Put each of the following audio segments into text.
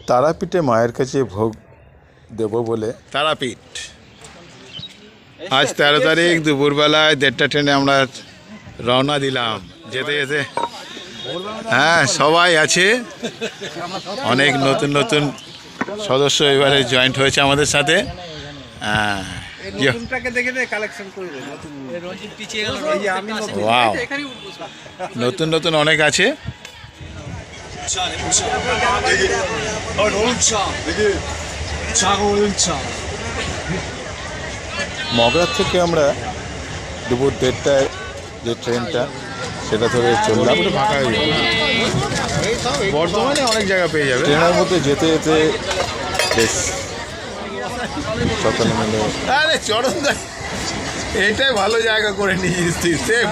তারাপীঠে মায়ের কাছে ভোগ দেব বলে তারাপীঠ আজ 13 তারিখ দুপুরবেলায় 1:30 ট্রেনে আমরা রওনা দিলাম। যেতে যেতে হ্যাঁ সবাই আছে, অনেক নতুন নতুন সদস্য এবারে জয়েন্ট হয়েছে আমাদের সাথে। ওয়াও, নতুন নতুন অনেক আছে। মগরার থেকে আমরা দুপুর 1:30টায় যে ট্রেনটা সেটা ধরে চললাম। ফাঁকা হয়ে যাবে, বর্ধমানে অনেক জায়গা পেয়ে যাবে। ট্রেনের মধ্যে যেতে যেতে বেশ সকলে মিলে আরে চরণ দা, এইটাই ভালো জায়গা করে নিয়েছিস তুই। সেম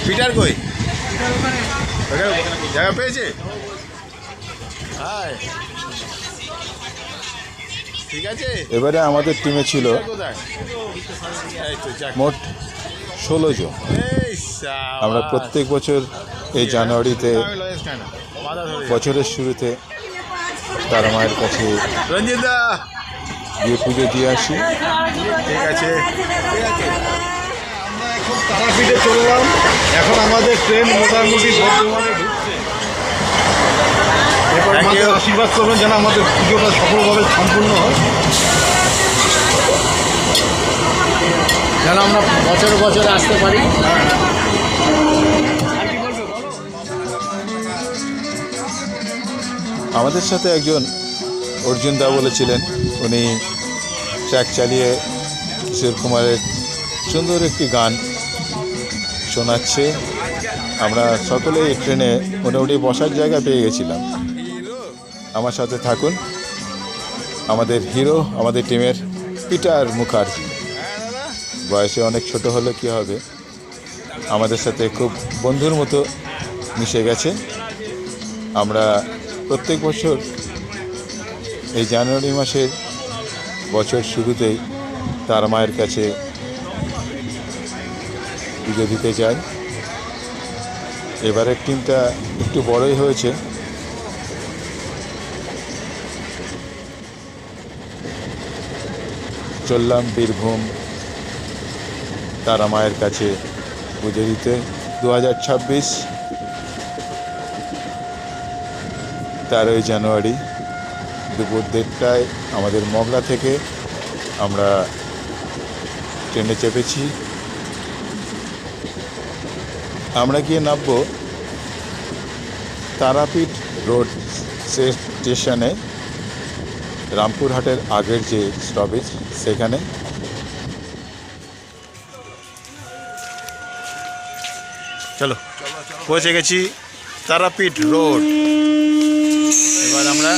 পিটার কই জায়গা পেয়েছে? হাই, ঠিক আছে। এবারে আমাদের টিমে ছিল মোট 16 জন। আমরা প্রত্যেক বছর এই জানুয়ারিতে বছরের শুরুতে তারা মায়ের কাছে রঞ্জিত দা গিয়ে পুজো দিয়ে আসি। ঠিক আছে। আমরা এখন তারাপীঠে চললাম। এখন আমাদের ট্রেন মোটামুটি বর্ধমানে ঢুকছে। এরপর আমাদের আশীর্বাদ করবেন যেন আমাদের পুজোটা সফলভাবে সম্পূর্ণ হয়, যেন আমরা বছরে বছরে আসতে পারি। আমাদের সাথে একজন অর্জুন দা বলেছিলেন, উনি ট্র্যাক চালিয়ে কিশোর কুমারের সুন্দর একটি গান শোনাচ্ছে। আমরা সকলে এই ট্রেনে মোটামুটি বসার জায়গা পেয়ে গেছিলাম। আমার সাথে থাকুন আমাদের হিরো, আমাদের টিমের পিটার মুখার্জি। বয়সে অনেক ছোট হলে কি হবে, আমাদের সাথে খুব বন্ধুর মতো মিশে গেছে। আমরা প্রত্যেক বছর এই জানুয়ারি মাসের বছর শুরুতেই তারা মায়ের কাছে পুজো দিতে যাই। এবারের টিমটা একটু বড়ই হয়েছে। চললাম বীরভূম তারা মায়ের কাছে পুজো দিতে। 2026 13ই জানুয়ারি দুপুর 1:30টায় আমাদের মগরা থেকে আমরা ট্রেনে চেপেছি। আমরা গিয়ে নামবো তারাপীঠ রোড স্টেশনে, রামপুরহাটের আগের যে স্টপেজ সেখানে। চলো, পৌঁছে গেছি তারাপীঠ রোড। এবার আমরা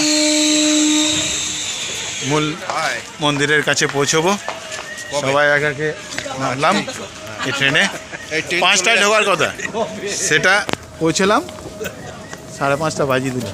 মূল মন্দিরের কাছে পৌঁছবো। সবাই আগে নামলাম এই ট্রেনে। 5টায় ঢোকার কথা, সেটা পৌঁছলাম 5:30 বাজিয়ে দিল।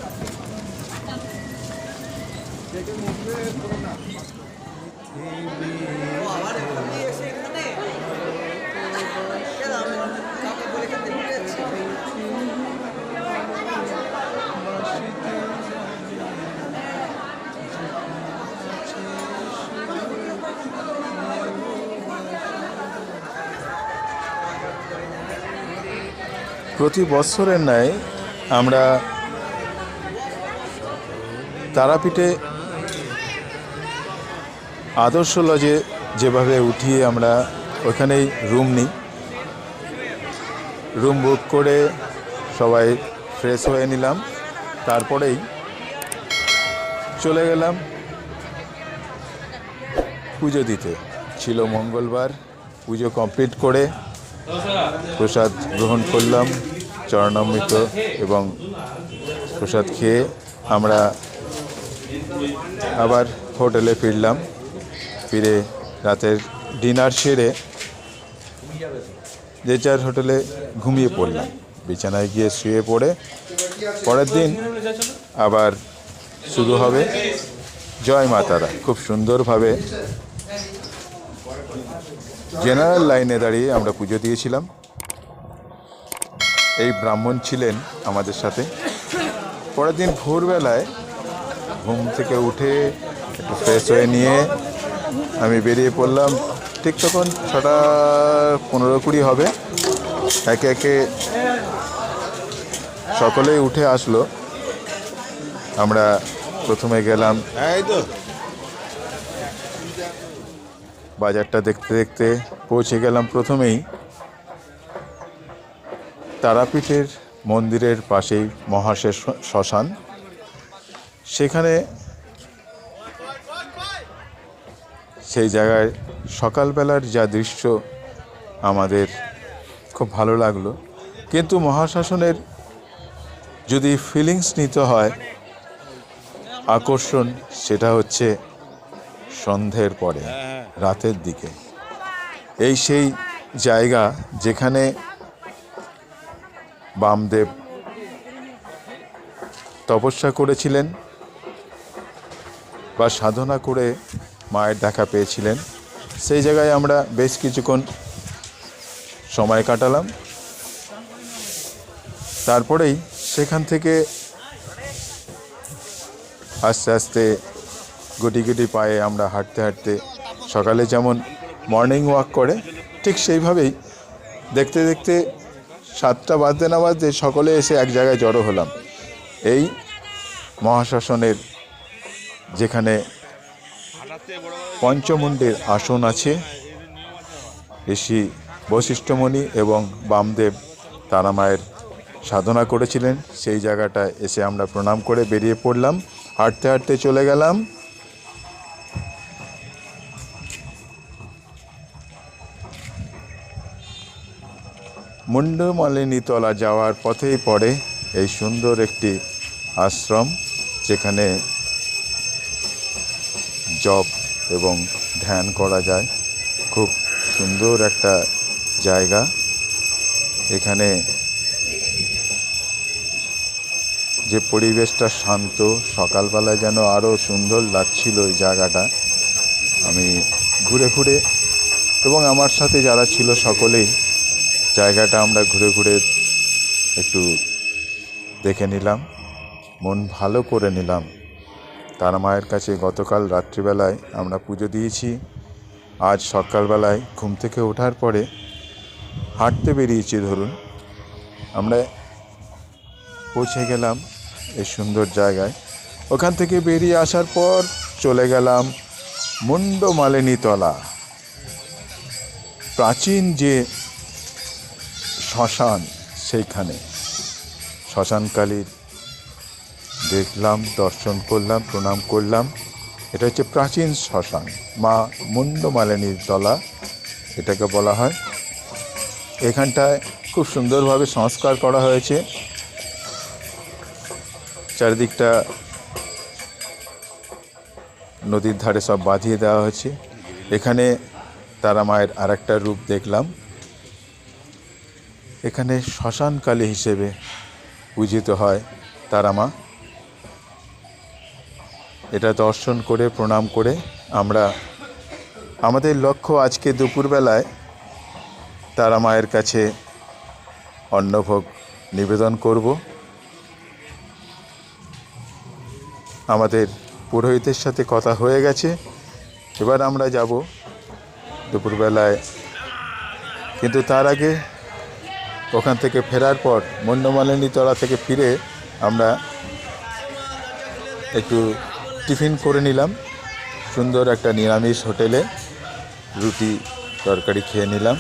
প্রতি বছরের ন্যায় আমরা তারাপীঠে আদর্শ লজে যেভাবে উঠিয়ে আমরা ওখানেই রুম নিই। রুম বুক করে সবাই ফ্রেশ হয়ে নিলাম, তারপরেই চলে গেলাম পুজো দিতে। ছিল মঙ্গলবার। পুজো কমপ্লিট করে প্রসাদ গ্রহণ করলাম, চরণামৃত এবং প্রসাদ খেয়ে আমরা আবার হোটেলে ফিরলাম। ফিরে রাতের ডিনার সেরে যে যার হোটেলে ঘুমিয়ে পড়লাম। বিছানায় গিয়ে শুয়ে পড়ে পরের দিন আবার শুরু হবে জয় মা তারা। খুব সুন্দরভাবে জেনারেল লাইনে দাঁড়িয়ে আমরা পুজো দিয়েছিলাম। এই ব্রাহ্মণ ছিলেন আমাদের সাথে, পরের দিন ভোরবেলায় ঘুম থেকে উঠে একটু ফ্রেশ হয়ে নিয়ে আমি বেরিয়ে পড়লাম। ঠিক তখন 6:15-20 হবে। একে একে সকলেই উঠে আসলো। আমরা প্রথমে গেলাম, এই তো বাজারটা দেখতে দেখতে পৌঁছে গেলাম প্রথমেই তারাপীঠের মন্দিরের পাশেই মহাশেষ শ্মশান। সেখানে সেই জায়গায় সকালবেলার যা দৃশ্য আমাদের খুব ভালো লাগলো। কিন্তু মহাশ্মশানের যদি ফিলিংস নিতে হয়, আকর্ষণ, সেটা হচ্ছে সন্ধ্যের পরে, রাতের দিকে। এই সেই জায়গা যেখানে বামদেব তপস্যা করেছিলেন বা সাধনা করে মায়ের দেখা পেয়েছিলেন। সেই জায়গায় আমরা বেশ কিছুক্ষণ সময় কাটালাম। তারপরেই সেখান থেকে আস্তে আস্তে গুটি গুটি পায়ে আমরা হাঁটতে হাঁটতে, সকালে যেমন মর্নিং ওয়াক করে ঠিক সেইভাবেই দেখতে দেখতে 7টা বাজতে না বাজতে সকলে এসে এক জায়গায় জড়ো হলাম। এই মহাশ্মশানের যেখানে পঞ্চমুণ্ডের আসন আছে, ঋষি বশিষ্ঠমণি এবং বামদেব তারামায়ের সাধনা করেছিলেন, সেই জায়গাটায় এসে আমরা প্রণাম করে বেরিয়ে পড়লাম। হাঁটতে হাঁটতে চলে গেলাম মুন্ডমালিনীতলা যাওয়ার পথেই পড়ে এই সুন্দর একটি আশ্রম, যেখানে জপ এবং ধ্যান করা যায়। খুব সুন্দর একটা জায়গা। এখানে যে পরিবেশটা শান্ত, সকালবেলায় যেন আরও সুন্দর লাগছিল এই জায়গাটা। আমি ঘুরে ঘুরে এবং আমার সাথে যারা ছিল সকলেই জায়গাটা আমরা ঘুরে ঘুরে একটু দেখে নিলাম, মন ভালো করে নিলাম। তারা মায়ের কাছে গতকাল রাত্রিবেলায় আমরা পুজো দিয়েছি। আজ সকালবেলায় ঘুম থেকে ওঠার পরে হাঁটতে বেরিয়েছি। ধরুন আমরা পৌঁছে গেলাম এই সুন্দর জায়গায়। ওখান থেকে বেরিয়ে আসার পর চলে গেলাম মুন্ডমালিনীতলা, প্রাচীন যে শ্মশান, সেইখানে শ্মশানকালীর দেখলাম, দর্শন করলাম, প্রণাম করলাম। এটা হচ্ছে প্রাচীন শ্মশান, মা মুন্ডমালিনীতলা এটাকে বলা হয়। এখানটায় খুব সুন্দরভাবে সংস্কার করা হয়েছে। চারিদিকটা নদীর ধারে সব বাঁধিয়ে দেওয়া হয়েছে। এখানে তারা মায়ের আরেকটা রূপ দেখলাম। এখানে শ্মশানকালী হিসেবে পূজিত হয় তারা মা। এটা দর্শন করে প্রণাম করে আমরা আমাদের লক্ষ্য আজকে দুপুরবেলায় তারা মায়ের কাছে অন্নভোগ নিবেদন করব। আমাদের পুরোহিতের সাথে কথা হয়ে গেছে, এবার আমরা যাব দুপুরবেলায়। কিন্তু তার আগে ওখান থেকে ফেরার পর মুন্ডমালিনীতলা থেকে ফিরে আমরা একটু টিফিন করে নিলাম সুন্দর একটা নিরামিষ হোটেলে। রুটি তরকারি খেয়ে নিলাম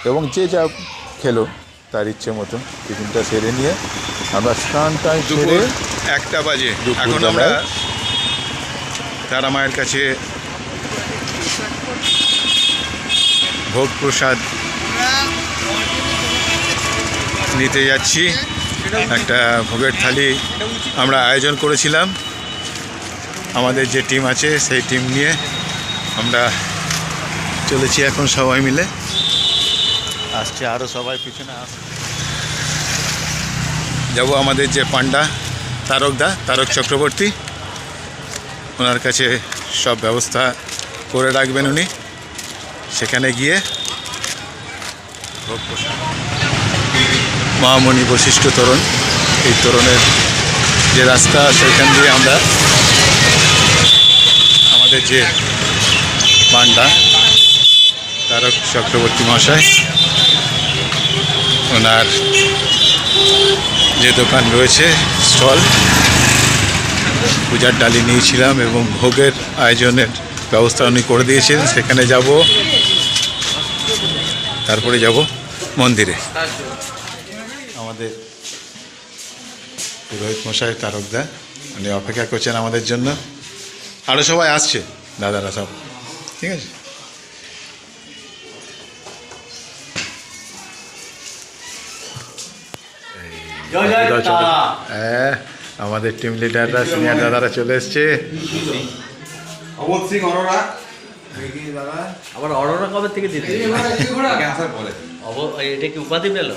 এবং যে যা খেলো তার ইচ্ছে মতো টিফিনটা সেরে নিয়ে আমরা স্নান টান সেরে 1টা বাজে এখন আমরা তারা মায়ের কাছে ভোগ প্রসাদ নিতে যাচ্ছি। একটা ভোগের থালি আমরা আয়োজন করেছিলাম, আমাদের যে টিম আছে সেই টিম নিয়ে আমরা চলেছি এখন সবাই মিলে। আসছে আরও সবাই পিছনে যাব। আমাদের যে পান্ডা তারক চক্রবর্তী, ওনার কাছে সব ব্যবস্থা করে রাখবেন উনি। সেখানে গিয়ে ভোগ প্রসাদ মহামণি বশিষ্ঠ তোরণ, এই তোরণের যে রাস্তা সেখান দিয়ে আমরা আমাদের যে পান্ডা তারক চক্রবর্তী মহাশয় ওনার যে দোকান রয়েছে স্টল, পূজার ডালি নিয়েছিলাম এবং ভোগের আয়োজনের ব্যবস্থা উনি করে দিয়েছেন। সেখানে যাব, তারপরে যাব মন্দিরে। আমাদের পুরোহিত মশাই তারকদা উনি অপেক্ষা করছেন আমাদের জন্য। আরও সবাই আসছে, দাদারা সব, ঠিক আছে। হ্যাঁ, আমাদের টিম লিডাররা, সিনিয়র দাদারা চলে এসছে। আবার অরোরা কবে থেকে দিতে এটা কি উপাধি পেল?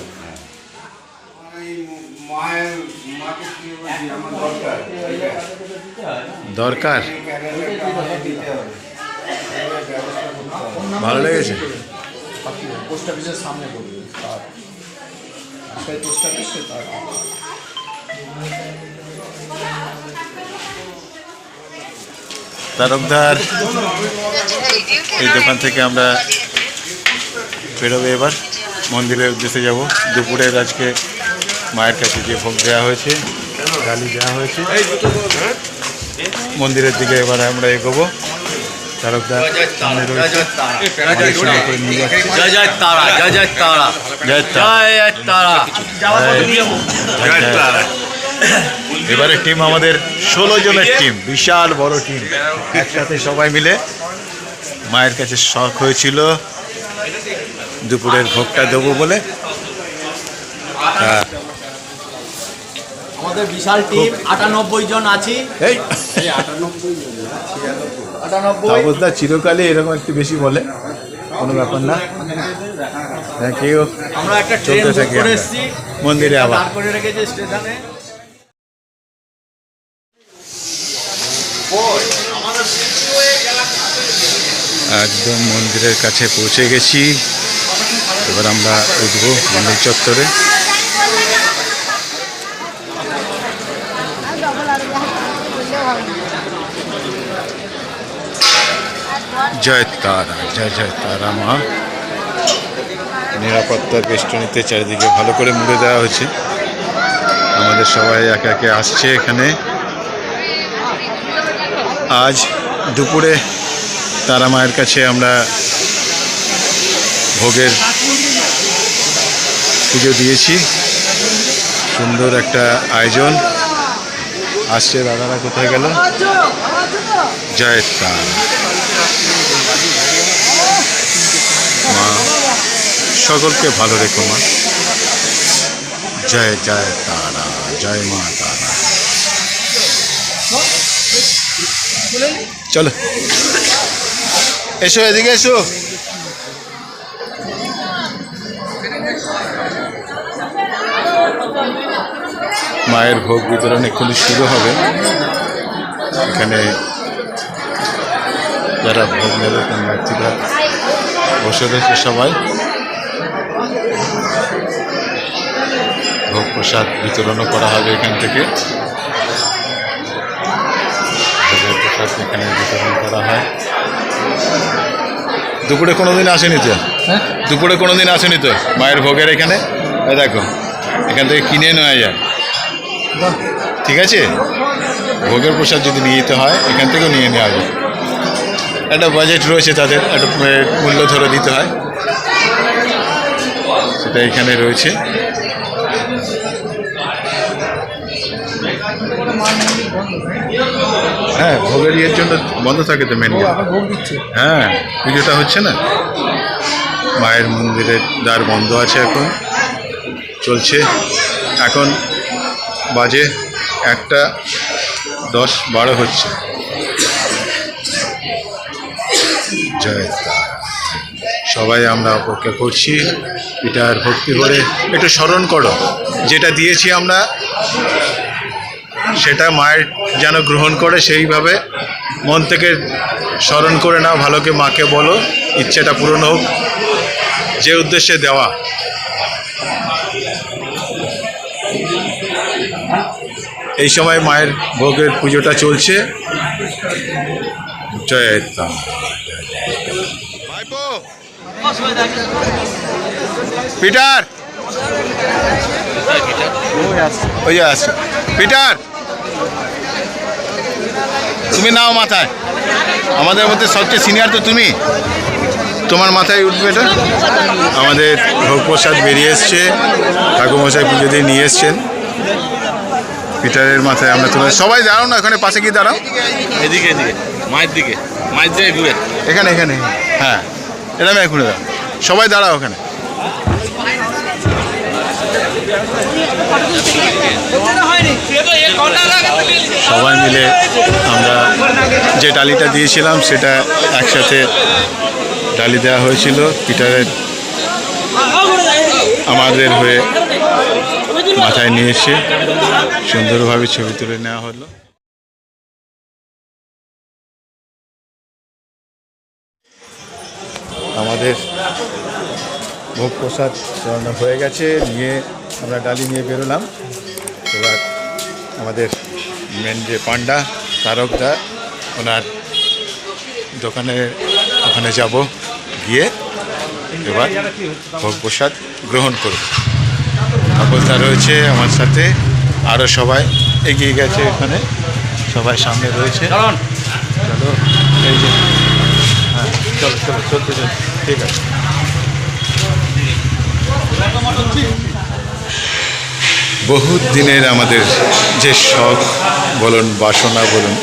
দরকার, ভালো লেগেছে। পোস্ট অফিসের সামনে করবে পোস্ট অফিস তারকদার এই দোকান থেকে আমরা বেরোবে, এবার মন্দিরের উদ্দেশ্যে যাব। দুপুরের আজকে মায়ের কাছে যে ভোগ দেওয়া হয়েছে, ডালি দেওয়া হয়েছে, মন্দিরের দিকে এবার আমরা এগোবো। তারকদার সামনে রয়েছে, আমাদের সঙ্গে করে নিয়ে যাচ্ছে। জয় জয় তারা, জয় জয় তারা, জয় তারা। জয় তারা। এবারে টিম আমাদের 16 জনের টিম, বিশাল বড় টিম। একসাথে সবাই মিলে মায়ের কাছে শখ হয়েছিল দুপুরের ভোগটা দেবো বলে। আমাদের বিশাল টিম 98 জন আছি। এই তাপসদা চিরকালই এরকম একটু বেশি বলে, কোনো ব্যাপার না। Thank you. আমরা একটা ট্রেন বুক করে এসেছি, মন্দিরে আবার দাঁড় করে রেখেছে স্টেশনে। একদম মন্দিরের কাছে পৌঁছে গেছি। এবার আমরা উঠবো মন্দির চত্বরে। জয় তারা, জয় জয় তারা মা। নিরাপত্তার বেষ্টনীতে চারিদিকে ভালো করে মুড়ে দেওয়া হয়েছে। আমাদের সবাই একে একে আসছে এখানে। আজ দুপুরে তারা মায়ের কাছে আমরা ভোগের পুজো দিয়েছি। সুন্দর একটা আয়োজন। আসছে দাদারা, কোথায় গেল? জয় তারা মা, সকলকে ভালো রেখো মা। জয় জয় তারা, জয় মা তারা। চলো এসো, এদিকে এসো। মায়ের ভোগ বিতরণ এক্ষুনি শুরু হবে। এখানে যারা ভোগ নেবে পুণ্যার্থীরা বসে রয়েছে, সবাই ভোগ প্রসাদ বিতরণও করা হবে এখান থেকে। ভোগের প্রসাদ এখানে বিতরণ করা হয়। দুপুরে কোনোদিন আসেনি তো? দুপুরে কোনোদিন আসেনি তো মায়ের ভোগের এখানে? দেখো, এখান থেকে কিনে নেওয়া যায়, ঠিক আছে। ভোগের প্রসাদ যদি নিয়ে যেতে হয় এখান থেকেও নিয়ে নেওয়া যায়। একটা বাজেট রয়েছে তাদের, একটা মূল্য ধরে দিতে হয়, সেটা এখানে রয়েছে। হ্যাঁ, ভোগের ইয়ের জন্য বন্ধ থাকে তো মেন গেট। হ্যাঁ, পুজোটা হচ্ছে না, মায়ের মন্দিরের দ্বার বন্ধ আছে, এখন চলছে। এখন বাজে 1:10-12 হচ্ছে। জয় তারা। সবাই আমরা অপেক্ষা করছি পিঠার ভক্তি করে। একটু স্মরণ করো, যেটা দিয়েছি আমরা সেটা মায়ের যেন গ্রহণ করে, সেইভাবে মন থেকে স্মরণ করে নাও। ভালোকে মাকে বলো ইচ্ছেটা পূরণ হোক, যে উদ্দেশ্যে দেওয়া। এই সময় মায়ের ভোগের পুজোটা চলছে। জয় তারা। ভাইপো পিটার, ওই যে আসছে পিটার, তুমি নাও মাথায়, আমাদের মধ্যে সবচেয়ে সিনিয়র তো তুমি, তোমার মাথায় উঠবে এটা। আমাদের ভোগ প্রসাদ বেরিয়ে এসছে, ঠাকুরমশাই পুজো দিয়ে নিয়ে এসছেন। পিটারের মাথায় আমরা তুলে, সবাই দাঁড়াও না, ওখানে পাশে গিয়ে দাঁড়াও, এদিকে এদিকে মায়ের দিকে, মায়ের দিকে ঘুরে। এখানে এখানে, হ্যাঁ এটা আমি ঘুরে দাও, সবাই দাঁড়াও ওখানে। সবাই মিলে আমরা যে ডালিটা দিয়েছিলাম সেটা একসাথে ডালি দেওয়া হয়েছিল। পিটারের আমাদের হয়ে মাথায় নিয়ে এসে সুন্দরভাবে ছবি তুলে নেওয়া হলো। আমাদের ভোগ প্রসাদ চড়ানো হয়ে গেছে, নিয়ে আমরা ডালি নিয়ে বেরোলাম। এবার আমাদের মেন যে পান্ডা তারকদা, ওনার দোকানে ওখানে যাব, গিয়ে এবার ভোগ প্রসাদ গ্রহণ করব। অবস্থা রয়েছে আমার সাথে, আরও সবাই এগিয়ে গেছে, এখানে সবাই সামনে রয়েছে। চলো এই যে, হ্যাঁ চলো চলো চলতে চল, ঠিক আছে। বহুত দিনের আমাদের যে শখ বলুন, বাসনা বলুন,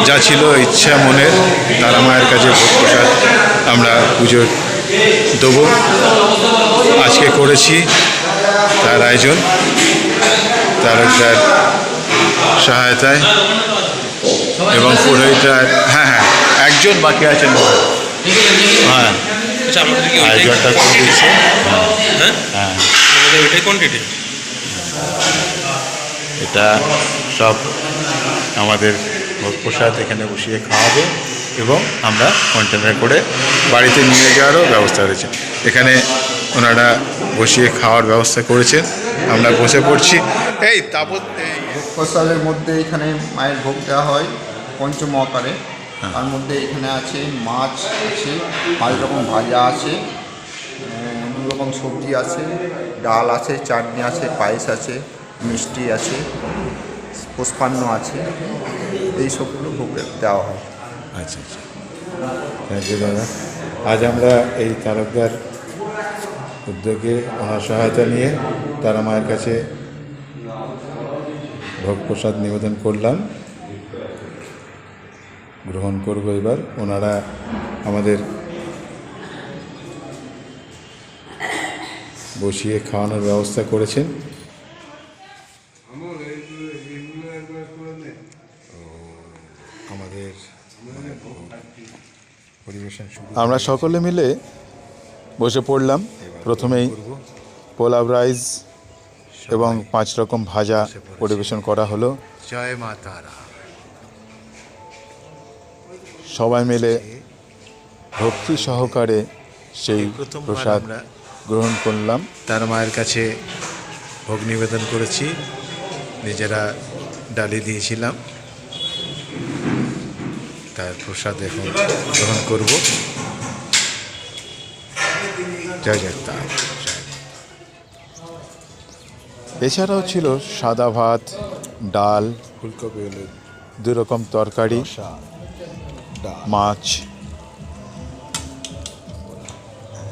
যা ছিল ইচ্ছা মনের, তারা মায়ের কাছে ভোগ প্রসাদ আমরা পুজোর দেবো, আজকে করেছি। তার আয়োজন তারকদার সহায়তায় এবং পুরোহিতার, হ্যাঁ হ্যাঁ একজন বাকি আছেন, হ্যাঁ আয়োজনটা করে দিচ্ছে। হ্যাঁ এটা সব আমাদের ভোগ প্রসাদ এখানে বসিয়ে খাওয়াবে এবং আমরা কন্টেনার করে বাড়িতে নিয়ে যাওয়ারও ব্যবস্থা রয়েছে। এখানে ওনারা বসিয়ে খাওয়ার ব্যবস্থা করেছেন, আমরা বসে পড়ছি। এই তাপত ভোগ প্রসাদের মধ্যে এখানে মায়ের ভোগ দেওয়া হয় পঞ্চম আকারে। তার মধ্যে এখানে আছে মাছ আছে, 5 রকম ভাজা আছে, 2 রকম সবজি আছে, ডাল আছে, চাটনি আছে, পায়েস আছে, মিষ্টি আছে, পুষ্পান্ন আছে, এই সবগুলো ভোগ দেওয়া হয়। আচ্ছা আচ্ছা, থ্যাংক ইউ দাদা। আজ আমরা এই তারকদার উদ্যোগে ওনার সহায়তা নিয়ে তারা মায়ের কাছে ভোগ প্রসাদ নিবেদন করলাম, গ্রহণ করব। এবার ওনারা আমাদের বসিয়ে খাওয়ানোর ব্যবস্থা করেছেন। আমাদের পরিবেশন আমরা সকলে মিলে বসে পড়লাম। প্রথমেই পোলাও রাইস এবং 5 রকম ভাজা পরিবেশন করা হলো। জয় মা তারা। সবাই মিলে ভক্তি সহকারে সেই প্রসাদ গ্রহণ করলাম। তার মায়ের কাছে ভোগ নিবেদন করেছি, নিজেরা ডালি দিয়েছিলাম, তার প্রসাদ এখন গ্রহণ করব। জয় জয় তারা। এছাড়াও ছিল সাদা ভাত, ডাল, ফুলকপি, 2 রকম তরকারি, মাছ,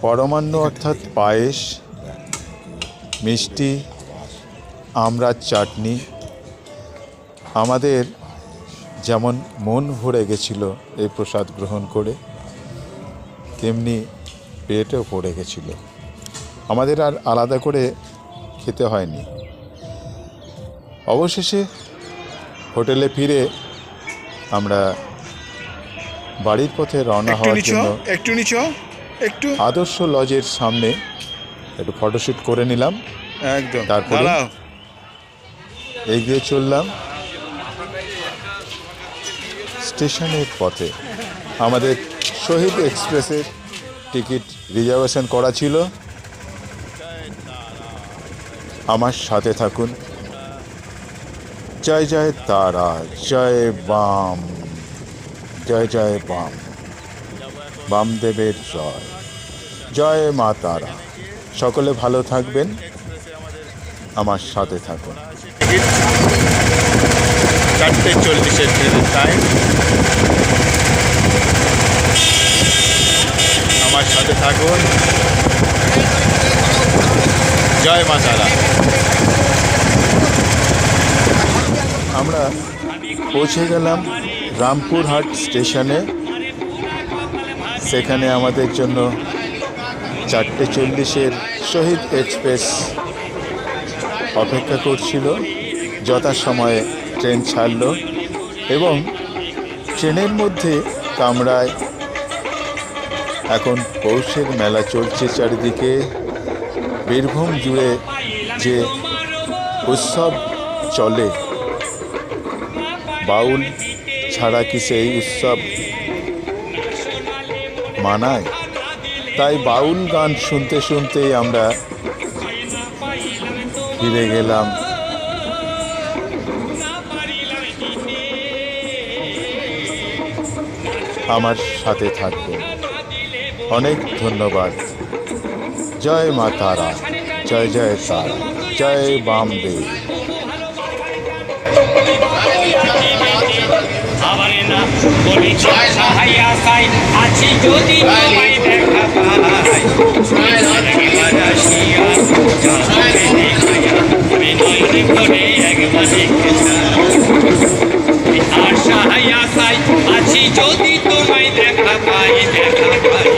পরমান্ন অর্থাৎ পায়েস, মিষ্টি, আমড়ার চাটনি। আমাদের যেমন মন ভরে গেছিল এই প্রসাদ গ্রহণ করে, তেমনি পেটেও পড়ে গেছিল। আমাদের আর আলাদা করে খেতে হয়নি। অবশেষে হোটেলে ফিরে আমরা বাড়ির পথে রওনা হওয়ার জন্য একটু আদর্শ লজের সামনে একটু ফটোশ্যুট করে নিলাম। একদম, তারপরে এগিয়ে চললাম স্টেশনের পথে। আমাদের শহীদ এক্সপ্রেসের টিকিট রিজার্ভেশন করা ছিল। আমার সাথে থাকুন, জয় জয় তারা, জয় বাম, জয় জয় বাম, বামদেবের জয়, জয় মা তারা। সকলে ভালো থাকবেন, আমার সাথে থাকুন। 4:40 ট্রেনের টাইম, আমার সাথে থাকুন। জয় মা তারা। আমরা পৌঁছে গেলাম রামপুরহাট স্টেশনে। সেখানে আমাদের জন্য 4:40 শহীদ এক্সপ্রেস অপেক্ষা করছিল। যথাসময়ে ট্রেন ছাড়ল এবং ট্রেনের মধ্যে কামরায় এখন পৌষের মেলা চলছে চারিদিকে। বীরভূম জুড়ে যে উৎসব চলে, বাউল ছাড়া কি সেই উৎসব মানায়? তাই বাউল গান শুনতে শুনতেই আমরা ফিরে গেলাম আমার সাথে থাকবেন। অনেক ধন্যবাদ। জয় মা তারা, জয় জয় তারা, জয় বামদেব। আবার না বলি সহায় আশায় আছি যদি তোমায় দেখা পাই, একবার আসিয়া যাবে দেখাইয়া আমি নয়নে ভরে একবার দেখতে চাই। আর সহায় আশায় আছি যদি তোমায় দেখা পাই, দেখা পাই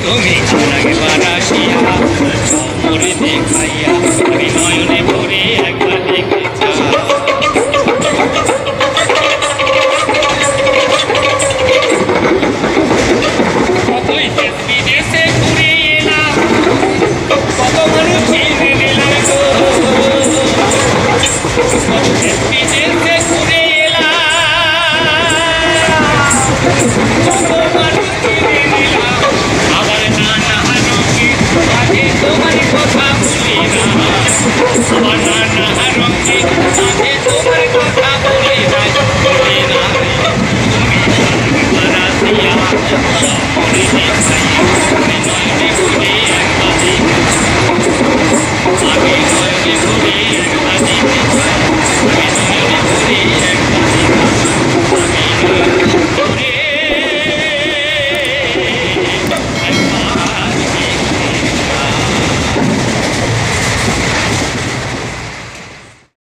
তুমি একবার আসিয়া ভরে দেখাইয়া আমি নয়নে ভরে একবার দেখতে চাই। বিদেশে ঘুরে এলাম, কত মানুষ চিনে দিলাম গো।